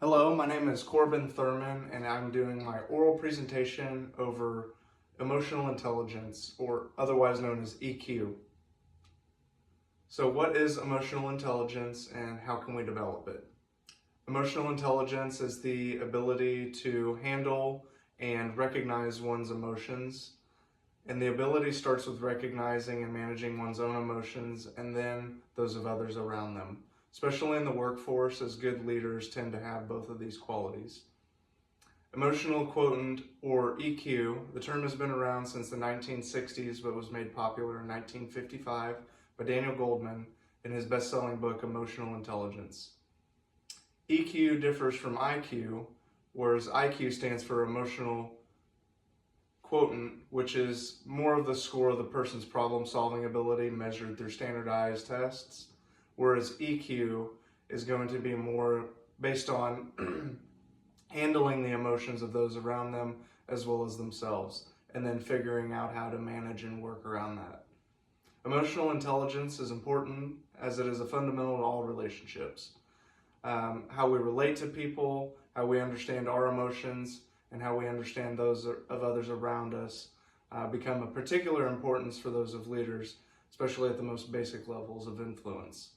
Hello, my name is Corbin Thurman, and I'm doing my oral presentation over emotional intelligence, or otherwise known as EQ. So, what is emotional intelligence and how can we develop it? Emotional intelligence is the ability to handle and recognize one's emotions, and the ability starts with recognizing and managing one's own emotions and then those of others around them. Especially in the workforce, as good leaders tend to have both of these qualities. Emotional quotient, or EQ, the term has been around since the 1960s but was made popular in 1955 by Daniel Goldman in his best-selling book, Emotional Intelligence. EQ differs from IQ, whereas IQ stands for emotional quotient, which is more of the score of the person's problem-solving ability measured through standardized tests, whereas EQ is going to be more based on handling the emotions of those around them as well as themselves, and then figuring out how to manage and work around that. Emotional intelligence is important as it is a fundamental to all relationships. How we relate to people, how we understand our emotions, and how we understand those of others around us become of particular importance for those of leaders, especially at the most basic levels of influence.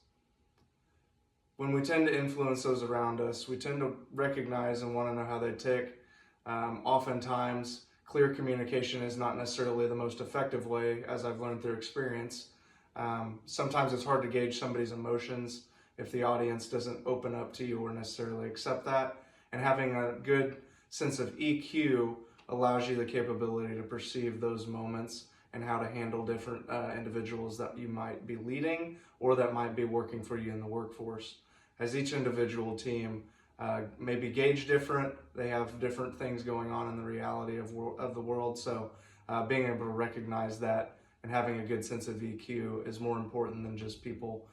When we tend to influence those around us, we tend to recognize and want to know how they tick. Oftentimes, clear communication is not necessarily the most effective way, as I've learned through experience. Sometimes it's hard to gauge somebody's emotions if the audience doesn't open up to you or necessarily accept that. And having a good sense of EQ allows you the capability to perceive those moments and how to handle different individuals that you might be leading or that might be working for you in the workforce. As each individual team may be gauged different, they have different things going on in the reality of the world. So being able to recognize that and having a good sense of EQ is more important than just people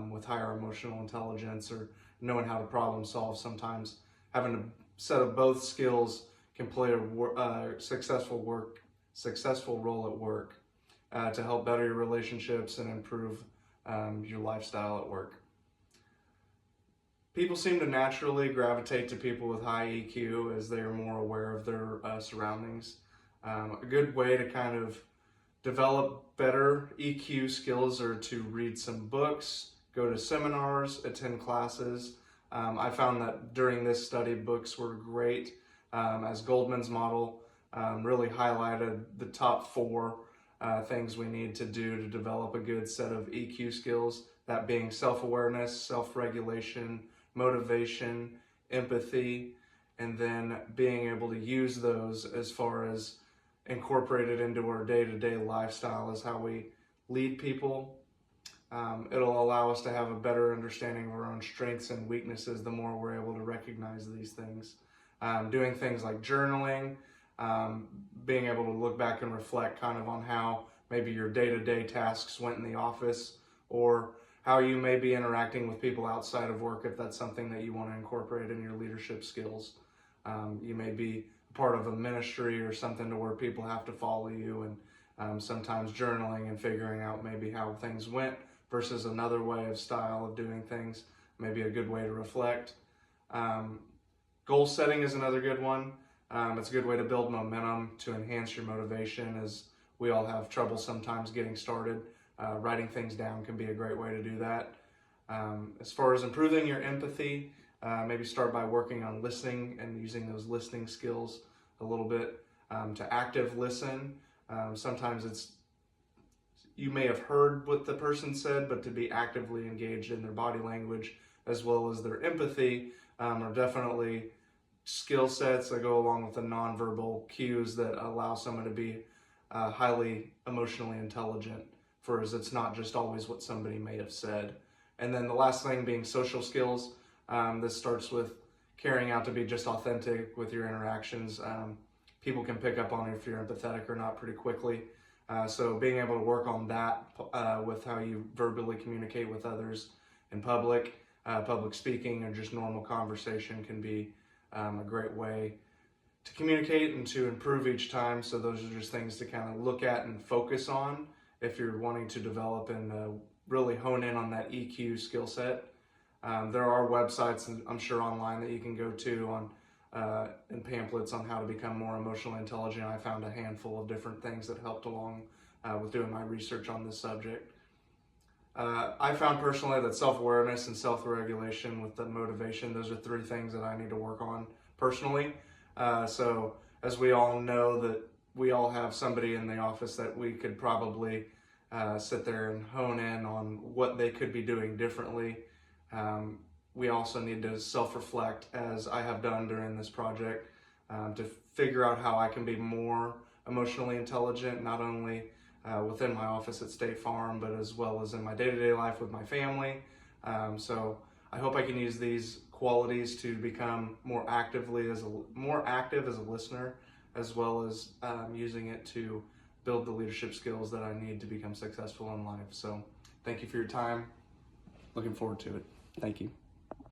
with higher emotional intelligence or knowing how to problem solve. Sometimes having a set of both skills can play a successful role at work to help better your relationships and improve your lifestyle at work. People seem to naturally gravitate to people with high EQ as they are more aware of their surroundings. A good way to kind of develop better EQ skills are to read some books, go to seminars, attend classes. I found that during this study, books were great, as Goldman's model really highlighted the top four things we need to do to develop a good set of EQ skills, that being self-awareness, self-regulation, motivation, empathy, and then being able to use those as far as incorporated into our day-to-day lifestyle as how we lead people. It'll allow us to have a better understanding of our own strengths and weaknesses the more we're able to recognize these things. Doing things like journaling, being able to look back and reflect kind of on how maybe your day-to-day tasks went in the office, or how you may be interacting with people outside of work if that's something that you want to incorporate in your leadership skills. You may be part of a ministry or something to where people have to follow you, and sometimes journaling and figuring out maybe how things went versus another way of style of doing things may be a good way to reflect. Goal setting is another good one. It's a good way to build momentum, to enhance your motivation, as we all have trouble sometimes getting started. Writing things down can be a great way to do that. As far as improving your empathy, maybe start by working on listening and using those listening skills a little bit. To active listen, sometimes you may have heard what the person said, but to be actively engaged in their body language as well as their empathy are definitely skill sets that go along with the nonverbal cues that allow someone to be highly emotionally intelligent, for as it's not just always what somebody may have said. And then the last thing being social skills. This starts with carrying out to be just authentic with your interactions. People can pick up on if you're empathetic or not pretty quickly. So being able to work on that with how you verbally communicate with others in public, public speaking, or just normal conversation can be a great way to communicate and to improve each time. So those are just things to kind of look at and focus on if you're wanting to develop and really hone in on that EQ skill set. There are websites, and I'm sure online, that you can go to on and pamphlets on how to become more emotionally intelligent. I found a handful of different things that helped along with doing my research on this subject. I found personally that self-awareness and self-regulation with the motivation, those are three things that I need to work on personally. So as we all know, that we all have somebody in the office that we could probably sit there and hone in on what they could be doing differently. We also need to self-reflect, as I have done during this project, to figure out how I can be more emotionally intelligent, not only within my office at State Farm, but as well as in my day-to-day life with my family. So I hope I can use these qualities to become more active as a listener, as well as using it to build the leadership skills that I need to become successful in life. So thank you for your time. Looking forward to it. Thank you.